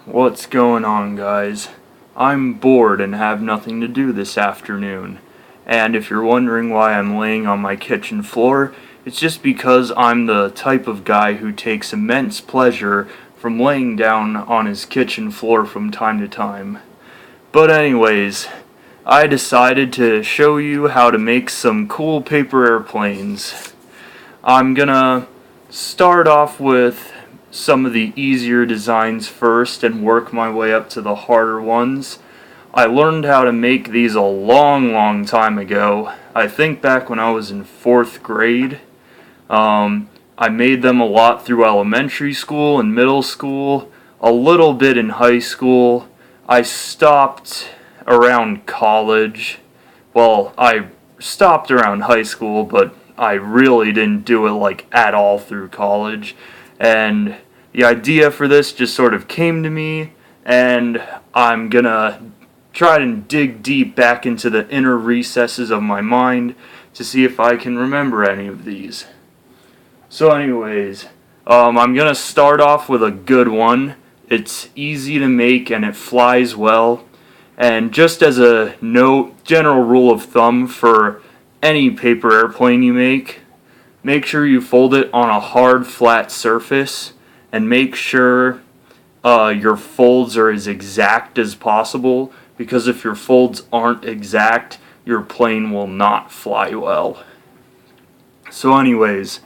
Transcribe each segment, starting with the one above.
What's going on, guys? I'm bored and have nothing to do this afternoon. And if you're wondering why I'm laying on my kitchen floor, it's just because I'm the type of guy who takes immense pleasure from laying down on his kitchen floor from time to time. But anyways, I decided to show you how to make some cool paper airplanes. I'm gonna start off with some of the easier designs first and work my way up to the harder ones. I learned how to make these a long time ago. I think back when I was in 4th grade. I made them a lot through elementary school and middle school, a little bit in high school. I stopped around college. Well, I stopped around high school, but I really didn't do it like at all through college. And the idea for this just sort of came to me, and I'm gonna try to dig deep back into the inner recesses of my mind to see if I can remember any of these. So anyways, I'm gonna start off with a good one. It's easy to make and it flies well. And just as a note, general rule of thumb for any paper airplane you make sure you fold it on a hard flat surface, and make sure your folds are as exact as possible, because if your folds aren't exact, your plane will not fly well. So anyways,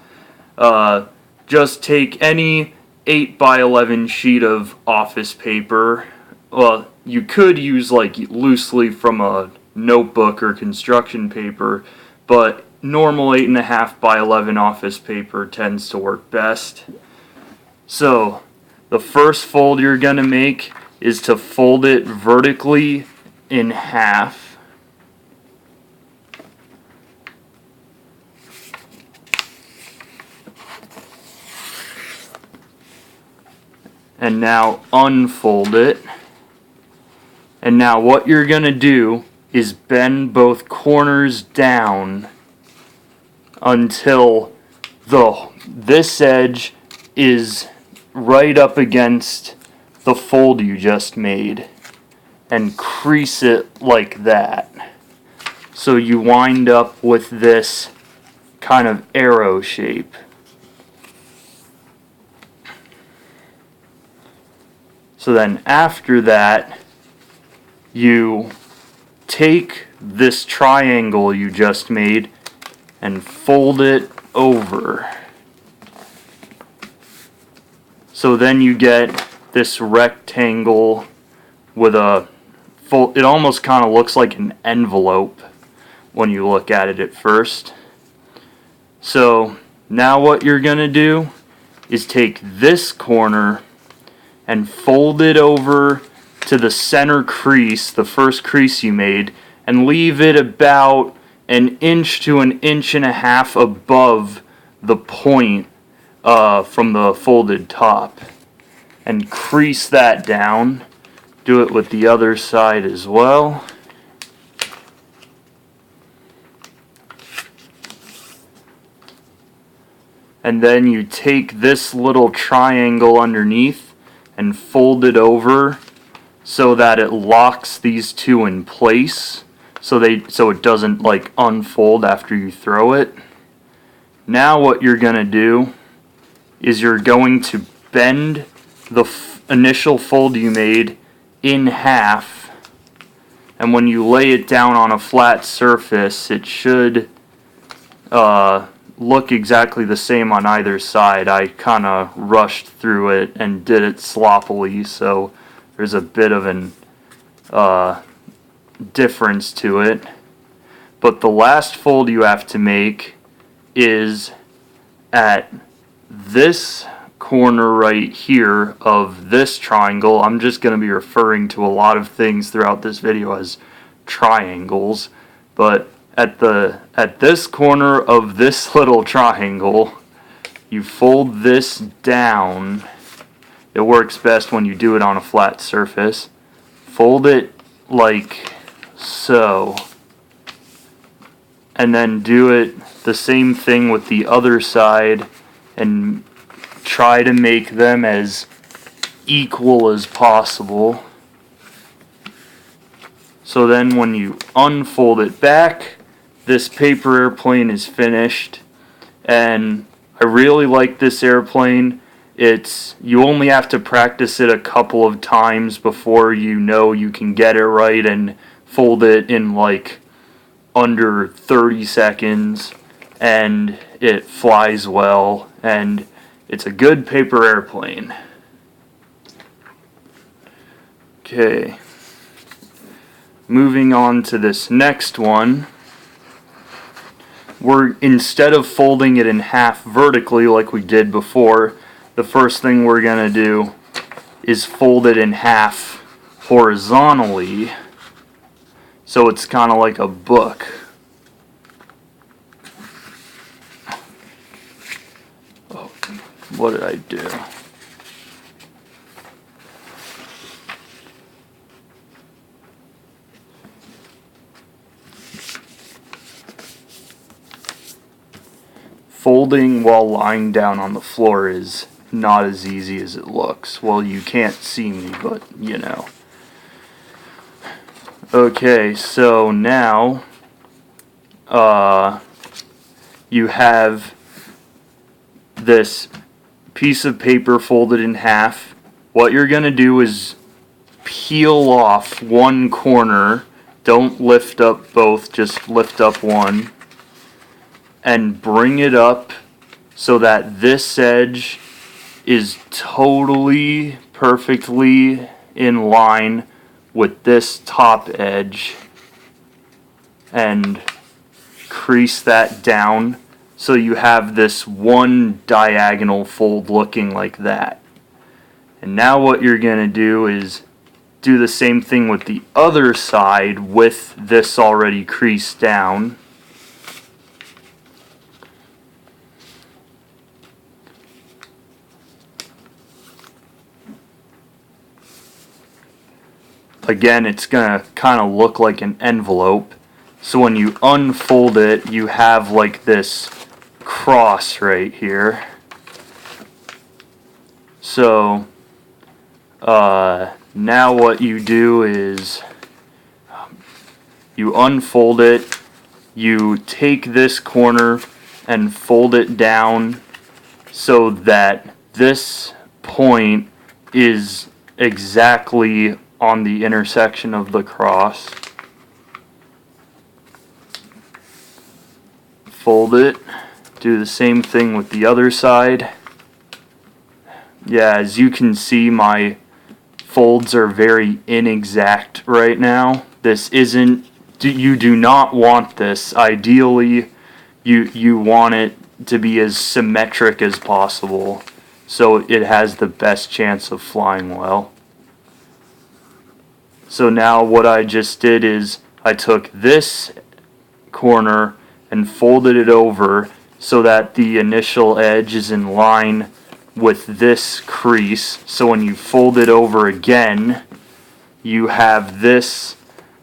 just take any 8x11 sheet of office paper. Well, you could use like loosely from a notebook or construction paper, but normal 8.5x11 office paper tends to work best. So the first fold you're going to make is to fold it vertically in half. And now unfold it. And now what you're going to do is bend both corners down until this edge is right up against the fold you just made, and crease it like that. So you wind up with this kind of arrow shape. So then after that, you take this triangle you just made and fold it over. So then you get this rectangle with a fold. It almost kind of looks like an envelope when you look at it at first. So now what you're going to do is take this corner and fold it over to the center crease, the first crease you made, and leave it about 1 inch to 1.5 inches above the point from the folded top, and crease that down. Do it with the other side as well. And then you take this little triangle underneath and fold it over so that it locks these two in place, so it doesn't like unfold after you throw it. Now what you're going to do is you're going to bend the initial fold you made in half, and when you lay it down on a flat surface, it should look exactly the same on either side. I kind of rushed through it and did it sloppily, so there's a bit of an difference to it. But the last fold you have to make is at this corner right here of this triangle. I'm just going to be referring to a lot of things throughout this video as triangles, but at this corner of this little triangle, you fold this down. It works best when you do it on a flat surface. Fold it like so, and then do it the same thing with the other side, and try to make them as equal as possible. So then when you unfold it back, this paper airplane is finished. And I really like this airplane. You only have to practice it a couple of times before you know you can get it right and fold it in like under 30 seconds, and it flies well, and it's a good paper airplane. Okay, moving on to this next one. Instead of folding it in half vertically like we did before, the first thing we're going to do is fold it in half horizontally, so it's kind of like a book. Oh, what did I do? Folding while lying down on the floor is not as easy as it looks. Well, you can't see me, but you know. Okay, so now you have this piece of paper folded in half. What you're going to do is peel off one corner. Don't lift up both, just lift up one. And bring it up so that this edge is totally perfectly in line with this top edge, and crease that down so you have this one diagonal fold looking like that. And now what you're going to do is do the same thing with the other side with this already creased down. Again, it's going to kind of look like an envelope. So when you unfold it, you have like this cross right here. So now what you do is you unfold it, you take this corner and fold it down so that this point is exactly on the intersection of the cross. Fold it, do the same thing with the other side. Yeah, as you can see, my folds are very inexact right now. This isn't, you do not want this. Ideally, you want it to be as symmetric as possible so it has the best chance of flying well. So now what I just did is I took this corner and folded it over so that the initial edge is in line with this crease. So when you fold it over again, you have this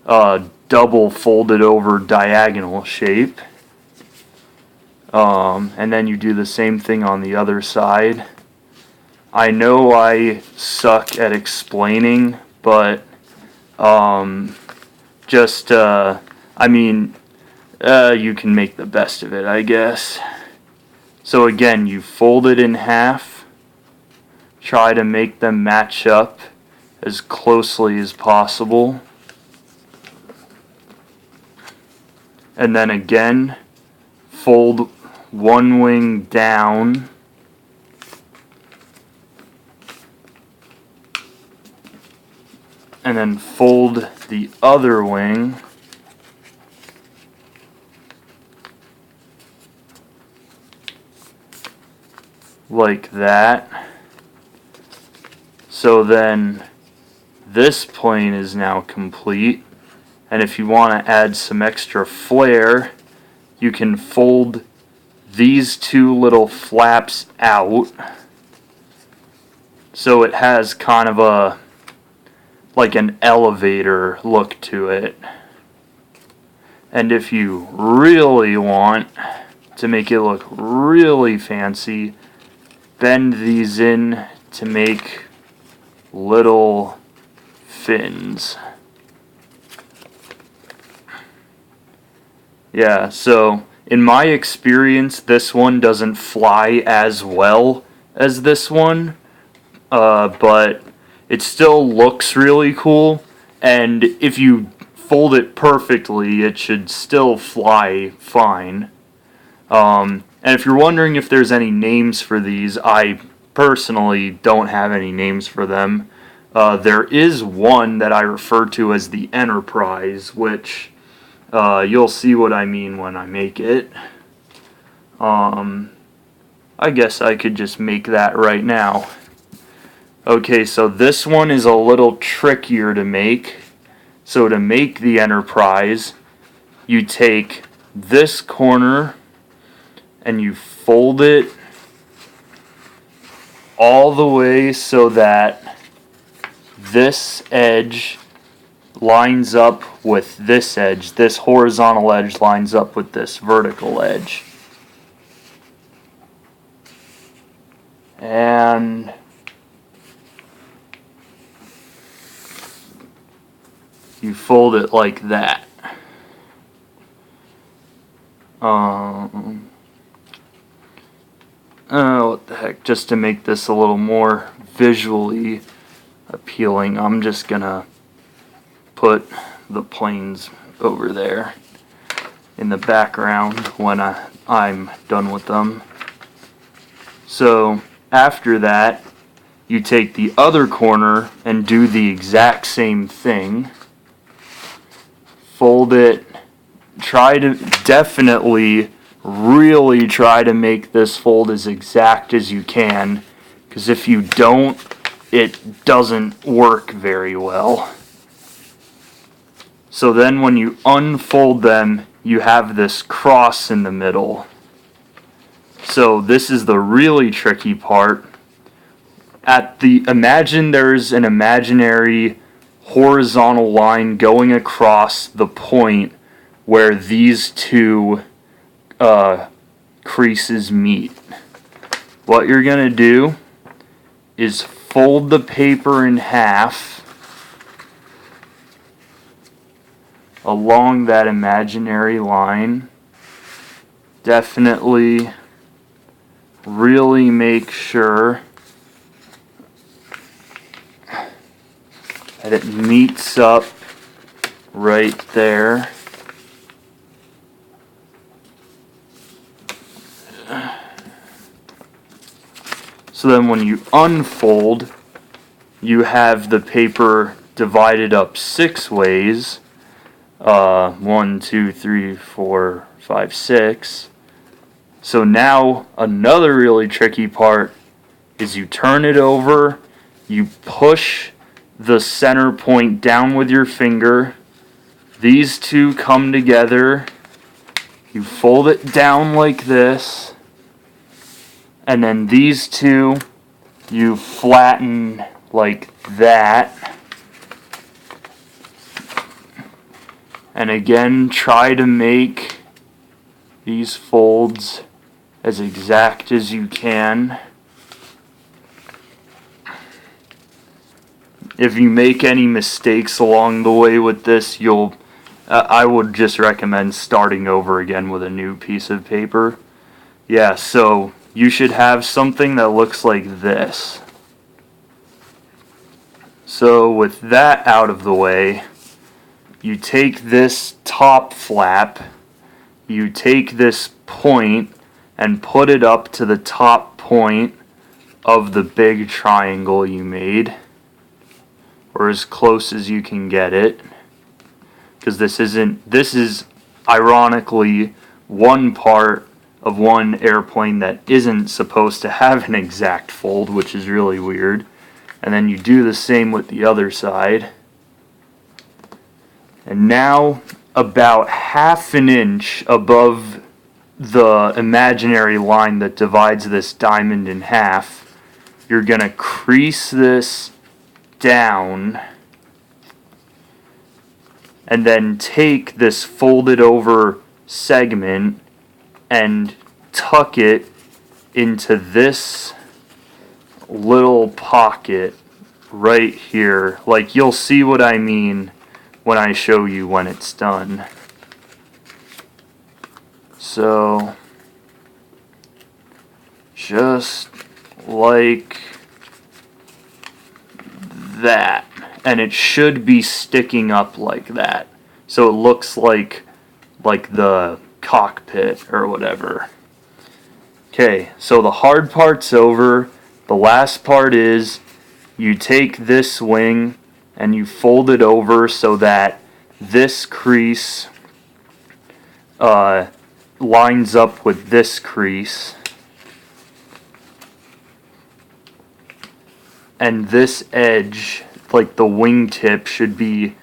double folded over diagonal shape. And then you do the same thing on the other side. I know I suck at explaining, but you can make the best of it, I guess. So again, you fold it in half, try to make them match up as closely as possible, and then again, fold one wing down, and then fold the other wing like that. So then this plane is now complete, and if you want to add some extra flair, you can fold these two little flaps out so it has kind of a like an elevator look to it. And if you really want to make it look really fancy, bend these in to make little fins. Yeah, so in my experience, this one doesn't fly as well as this one, but it still looks really cool, and if you fold it perfectly, it should still fly fine. And if you're wondering if there's any names for these, I personally don't have any names for them. There is one that I refer to as the Enterprise, which you'll see what I mean when I make it. I guess I could just make that right now. Okay, so this one is a little trickier to make. So to make the Enterprise, you take this corner and you fold it all the way so that this edge lines up with this edge. This horizontal edge lines up with this vertical edge. And you fold it like that. What the heck, just to make this a little more visually appealing, I'm just gonna put the planes over there in the background when I'm done with them. So after that, you take the other corner and do the exact same thing. Fold it. Try to definitely really try to make this fold as exact as you can, because if you don't, it doesn't work very well. So then when you unfold them, you have this cross in the middle. So this is the really tricky part. Imagine there's an imaginary horizontal line going across the point where these two creases meet. What you're going to do is fold the paper in half along that imaginary line. Definitely really make sure that it meets up right there. So then when you unfold, you have the paper divided up 6 ways. 1, 2, 3, 4, 5, 6. So now another really tricky part is you turn it over, you push the center point down with your finger. These two come together. You fold it down like this. And then these two, you flatten like that. And again, try to make these folds as exact as you can. If you make any mistakes along the way with this, I would just recommend starting over again with a new piece of paper. Yeah, so you should have something that looks like this. So with that out of the way, you take this top flap, you take this point and put it up to the top point of the big triangle you made, or as close as you can get it, because this is ironically one part of one airplane that isn't supposed to have an exact fold, which is really weird. And then you do the same with the other side. And now, about ½ an inch above the imaginary line that divides this diamond in half, you're going to crease this down and then take this folded over segment and tuck it into this little pocket right here. Like, you'll see what I mean when I show you when it's done. So, just like that. And it should be sticking up like that. So it looks like the cockpit or whatever. Okay, so the hard part's over. The last part is you take this wing and you fold it over so that this crease lines up with this crease. And this edge, like the wingtip, should be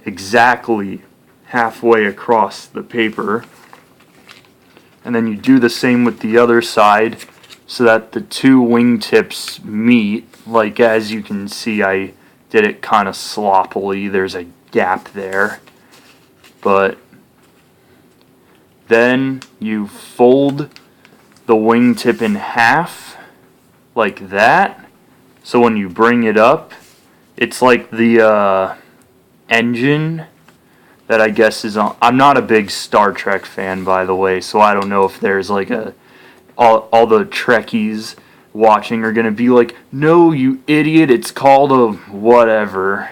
exactly halfway across the paper. And then you do the same with the other side so that the two wingtips meet. Like, as you can see, I did it kind of sloppily. There's a gap there. But then you fold the wingtip in half like that. So when you bring it up, it's like the engine that I guess is on. I'm not a big Star Trek fan, by the way, so I don't know if there's like all the Trekkies watching are gonna be like, no, you idiot, it's called a whatever.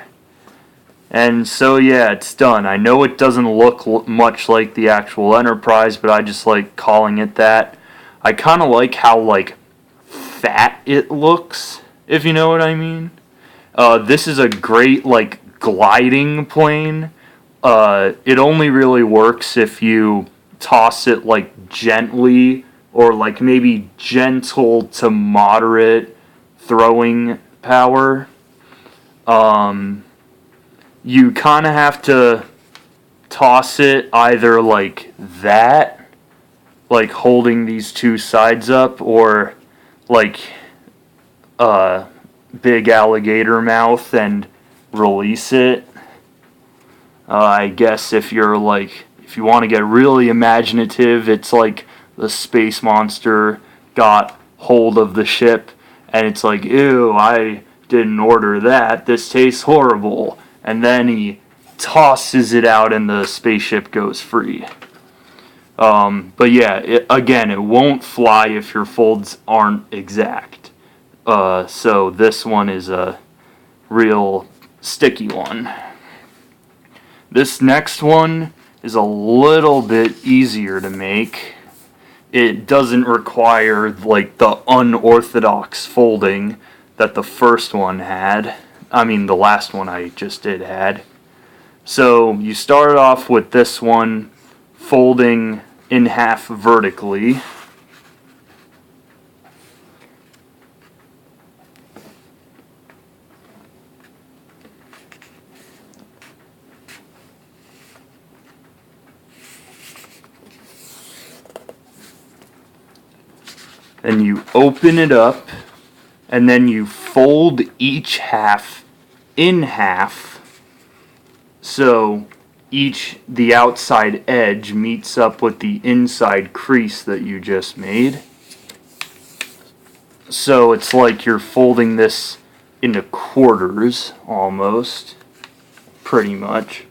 And so yeah, it's done. I know it doesn't look much like the actual Enterprise, but I just like calling it that. I kind of like how like fat it looks, if you know what I mean. This is a great like gliding plane. It only really works if you toss it like gently or like maybe gentle to moderate throwing power. You kind of have to toss it either like that, like holding these two sides up, or like big alligator mouth and release it. I guess if you want to get really imaginative, it's like the space monster got hold of the ship and it's like, ew, I didn't order that, this tastes horrible. And then he tosses it out and the spaceship goes free. But yeah, it won't fly if your folds aren't exact. So this one is a real sticky one. This next one is a little bit easier to make. It doesn't require like the unorthodox folding that the first one had. I mean, the last one I just did had. So you start off with this one folding in half vertically. And you open it up, and then you fold each half in half, so the outside edge meets up with the inside crease that you just made. So it's like you're folding this into quarters, almost, pretty much.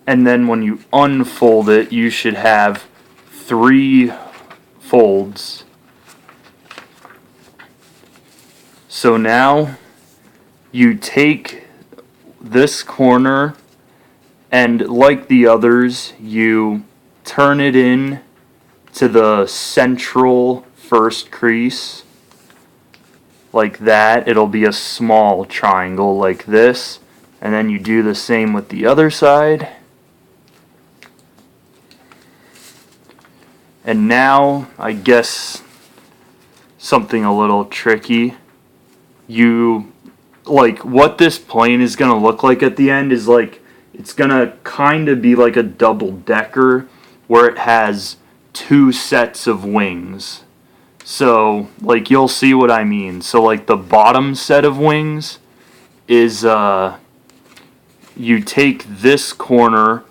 And then when you unfold it, you should have 3 folds. So now you take this corner and, like the others, you turn it in to the central first crease like that. It'll be a small triangle like this, and then you do the same with the other side. And now, I guess, something a little tricky. What this plane is going to look like at the end is like, it's going to kind of be like a double-decker where it has 2 sets of wings. So, like, you'll see what I mean. So, like, the bottom set of wings is, you take this corner,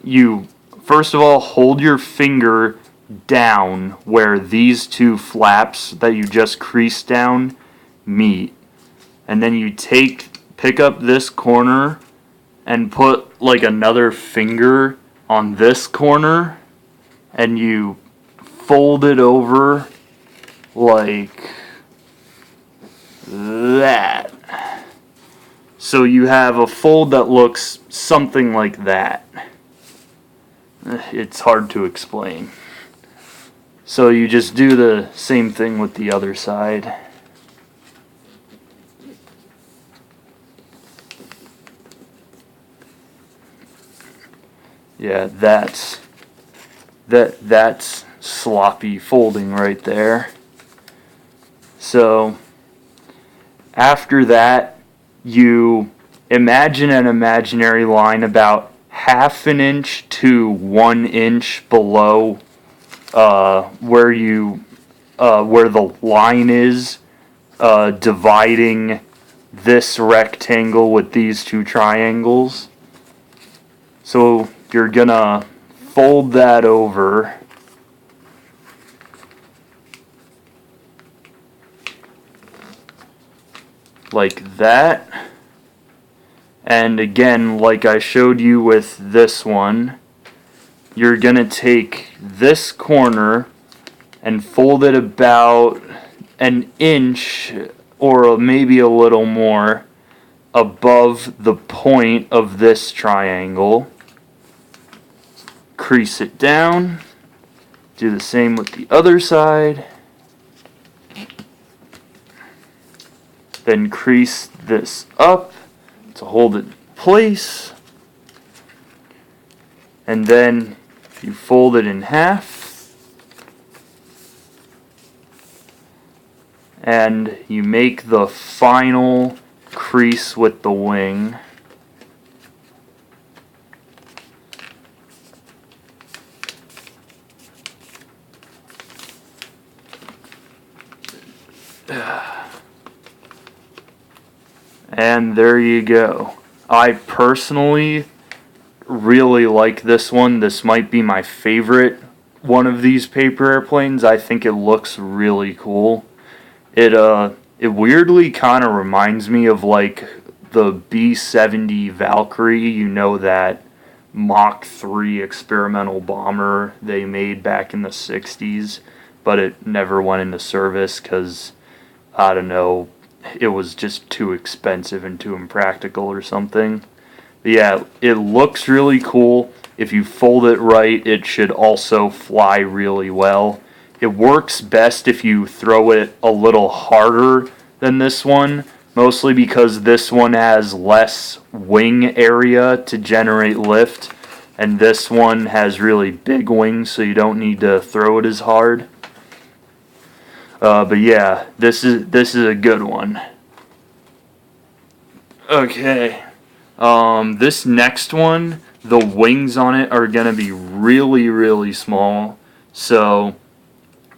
you, first of all, hold your finger down where these 2 flaps that you just creased down meet. And then you pick up this corner and put like another finger on this corner, and you fold it over like that. So you have a fold that looks something like that. It's hard to explain. So you just do the same thing with the other side. Yeah, that's sloppy folding right there. So after that, you imagine an imaginary line about half an inch to 1 inch below where the line is dividing this rectangle with these two triangles. So you're gonna fold that over. Like that. And again, like I showed you with this one, you're gonna take this corner and fold it about an inch or maybe a little more above the point of this triangle. Crease it down. Do the same with the other side. Then crease this up to hold it in place. And then you fold it in half. And you make the final crease with the wing. And there you go. I personally really like this one. This might be my favorite one of these paper airplanes. I think it looks really cool. It weirdly kind of reminds me of like the B-70 Valkyrie, you know, that Mach 3 experimental bomber they made back in the 60s, but it never went into service because, I don't know, it was just too expensive and too impractical or something. But yeah, it looks really cool. If you fold it right, it should also fly really well. It works best if you throw it a little harder than this one, mostly because this one has less wing area to generate lift, and this one has really big wings, so you don't need to throw it as hard. But yeah, this is a good one. Okay, this next one, the wings on it are gonna be really, really small, so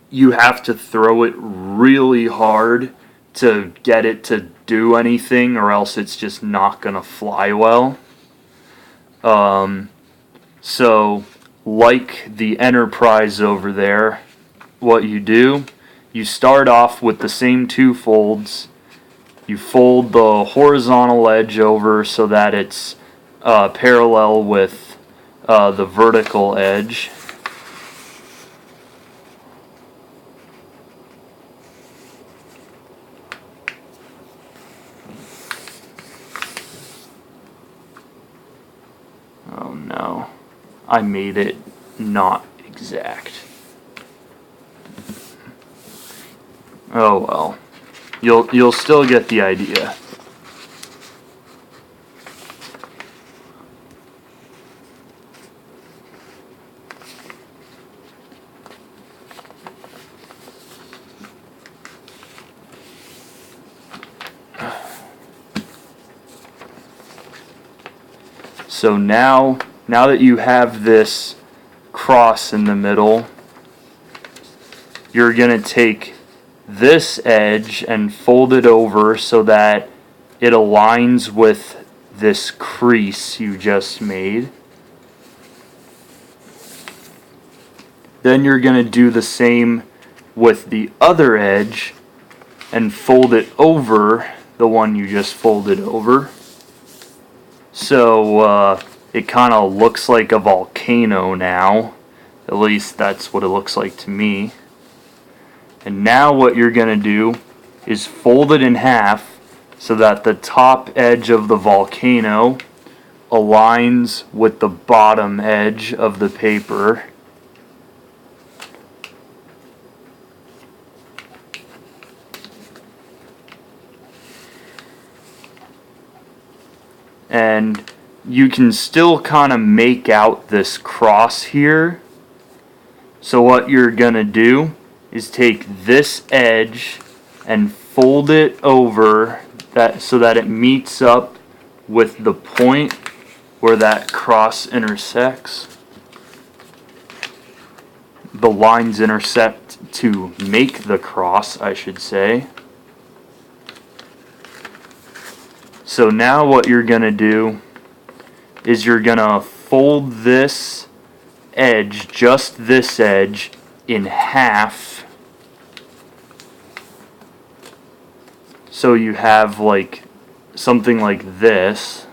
you have to throw it really hard to get it to do anything, or else it's just not gonna fly well. So like the Enterprise over there, what you do, you start off with the same two folds. You fold the horizontal edge over so that it's parallel with the vertical edge. Oh no, I made it not exact. Oh well. You'll still get the idea. So now that you have this cross in the middle, you're gonna take this edge and fold it over so that it aligns with this crease you just made. Then you're going to do the same with the other edge and fold it over the one you just folded over. So it kind of looks like a volcano now. At least that's what it looks like to me. And now what you're going to do is fold it in half so that the top edge of the volcano aligns with the bottom edge of the paper. And you can still kind of make out this cross here. So what you're gonna do is take this edge and fold it over that so that it meets up with the point where that cross intersects. The lines intersect to make the cross, I should say. So now what you're gonna do is you're gonna fold this edge, just this edge, in half. So you have like something like this.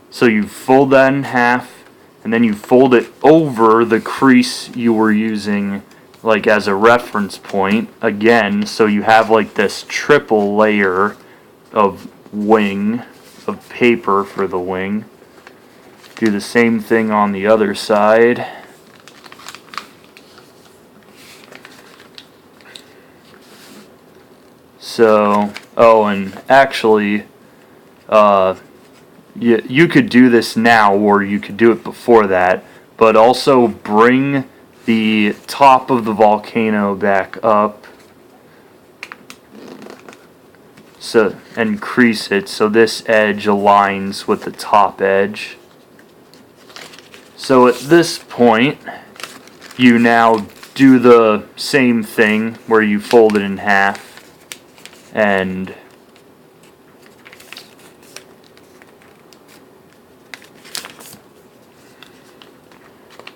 So you fold that in half, and then you fold it over the crease you were using like as a reference point again, so you have like this triple layer of wing, of paper for the wing. Do the same thing on the other side. So, oh, and actually, you could do this now, or you could do it before that, but also bring the top of the volcano back up, so, and crease it so this edge aligns with the top edge. So at this point, you now do the same thing where you fold it in half and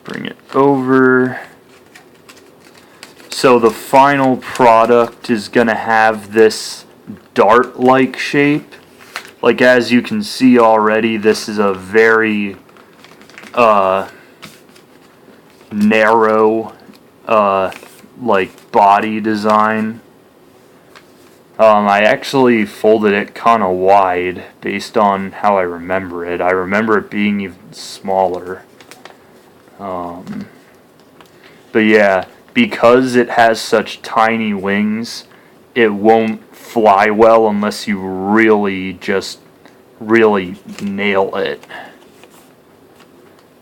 bring it over. So the final product is going to have this dart-like shape. Like, as you can see already, this is a very narrow like body design. I actually folded it kind of wide based on how I remember it. I remember it being even smaller. But yeah, because it has such tiny wings, it won't fly well unless you really nail it.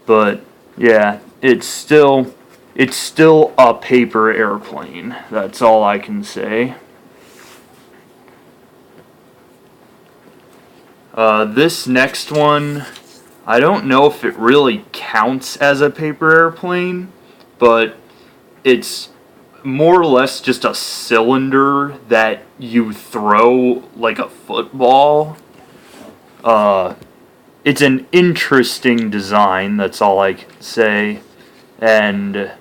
But yeah, it's still a paper airplane. That's all I can say. This next one, I don't know if it really counts as a paper airplane, but it's more or less just a cylinder that you throw like a football. It's an interesting design, that's all I can say. And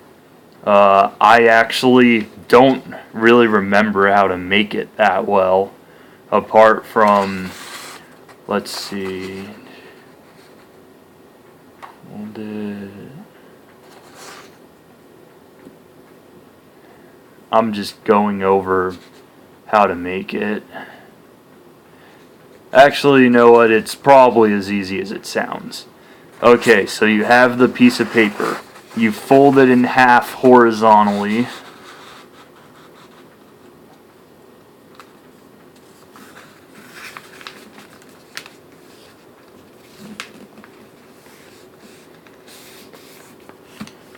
I actually don't really remember how to make it that well, apart from, let's see, I'm just going over how to make it. Actually, you know what? It's probably as easy as it sounds. Okay, so you have the piece of paper. You fold it in half horizontally.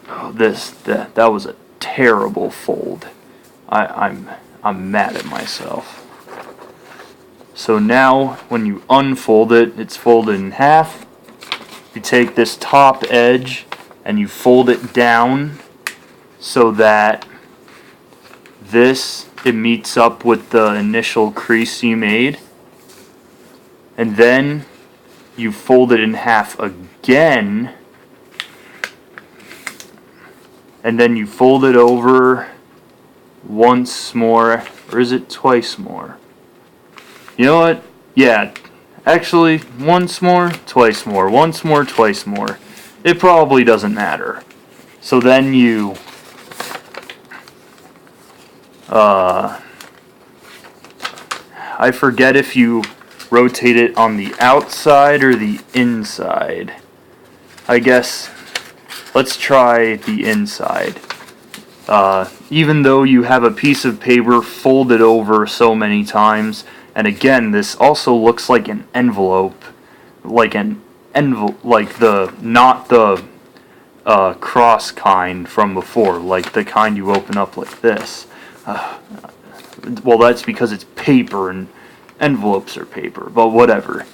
Oh, that was a terrible fold. I'm mad at myself. So now, when you unfold it, it's folded in half. You take this top edge and you fold it down so that it meets up with the initial crease you made. And then you fold it in half again. And then you fold it over once more Or is it twice more? You know what? Yeah, actually, once more, twice more. Once more, twice more. It probably doesn't matter. So then you... I forget if you rotate it on the outside or the inside. I guess, let's try the inside. Even though you have a piece of paper folded over so many times, and again, this also looks like an envelope, like not the cross kind from before, like the kind you open up like this. Well, that's because it's paper and envelopes are paper, but whatever.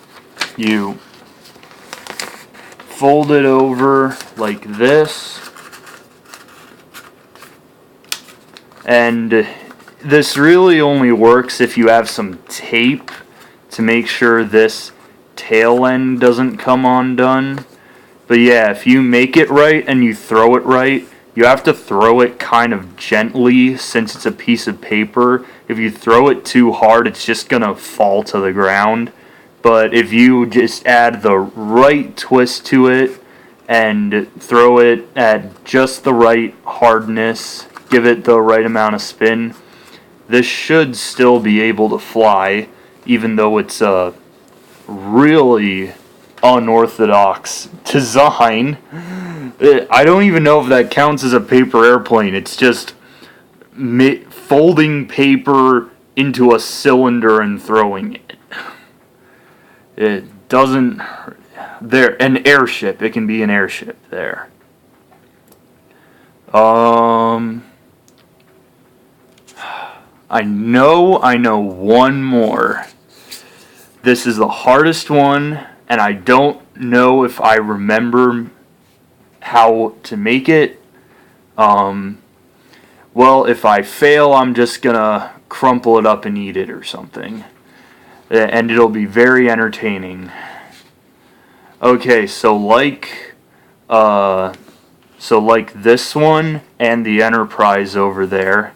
You fold it over like this, and this really only works if you have some tape to make sure this tail end doesn't come undone. But yeah, if you make it right and you throw it right, you have to throw it kind of gently since it's a piece of paper. If you throw it too hard, it's just gonna fall to the ground. But if you just add the right twist to it and throw it at just the right hardness, give it the right amount of spin, this should still be able to fly, even though it's a really unorthodox design. I don't even know if that counts as a paper airplane. It's just folding paper into a cylinder and throwing it. It doesn't... an airship. It can be an airship there. I know one more. This is the hardest one, and I don't know if I remember how to make it. Well, if I fail, I'm just gonna crumple it up and eat it or something. And it'll be very entertaining. Okay, so like this one and the Enterprise over there,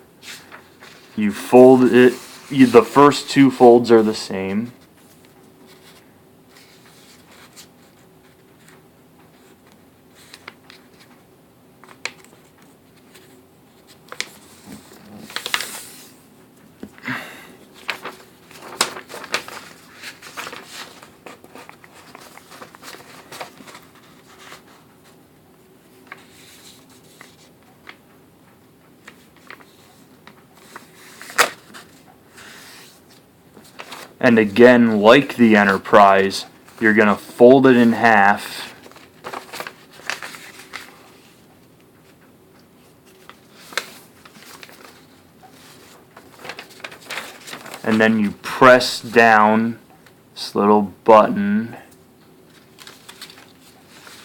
you fold it, the first two folds are the same. And again, like the Enterprise, you're going to fold it in half. And then you press down this little button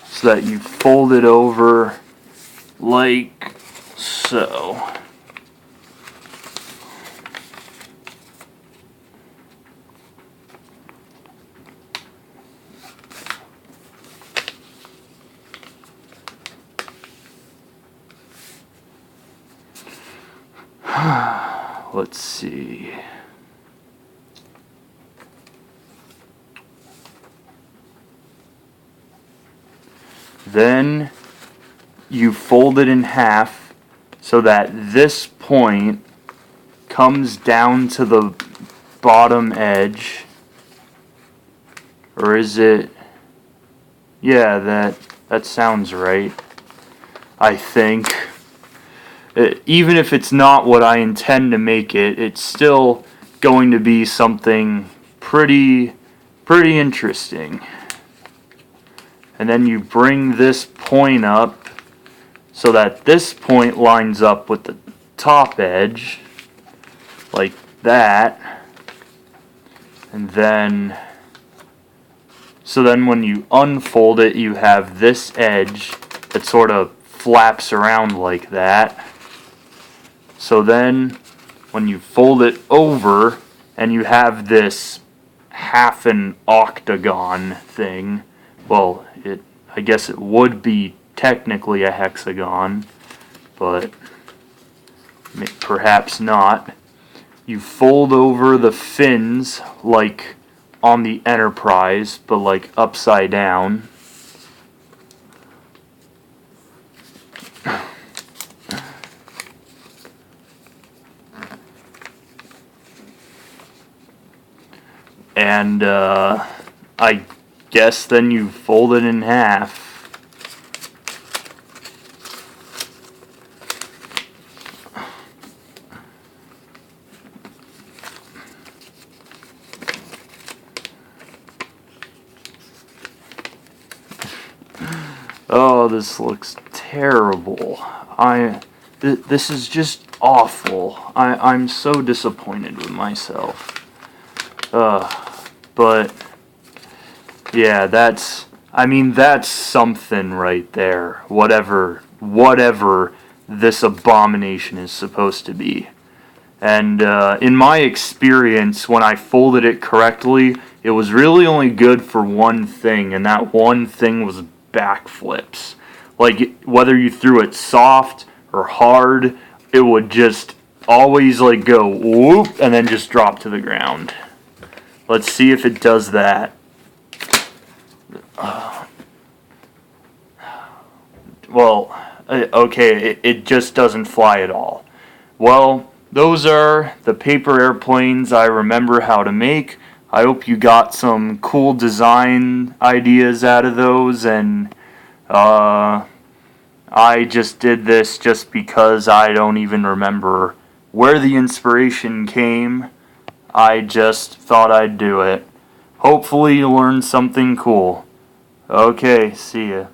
so that you fold it over like so. Let's see. Then you fold it in half so that this point comes down to the bottom edge. Or is it? Yeah, that sounds right. I think. Even if it's not what I intend to make it, it's still going to be something pretty interesting. And then you bring this point up so that this point lines up with the top edge, like that. And then, so then when you unfold it, you have this edge that sort of flaps around like that. So then, when you fold it over, and you have this half an octagon thing, well, I guess it would be technically a hexagon, but perhaps not. you fold over the fins like on the Enterprise, but like upside down. And I guess then you fold it in half. Oh, this looks terrible. This is just awful. I'm so disappointed with myself. But yeah, that's something right there. Whatever this abomination is supposed to be. And in my experience, when I folded it correctly, it was really only good for one thing, and that one thing was backflips. Like, whether you threw it soft or hard, it would just always like go whoop and then just drop to the ground. Let's see if it does that. Well, okay, it just doesn't fly at all. Well, those are the paper airplanes I remember how to make. I hope you got some cool design ideas out of those, and I just did this just because I don't even remember where the inspiration came. I just thought I'd do it. Hopefully you learned something cool. Okay, see ya.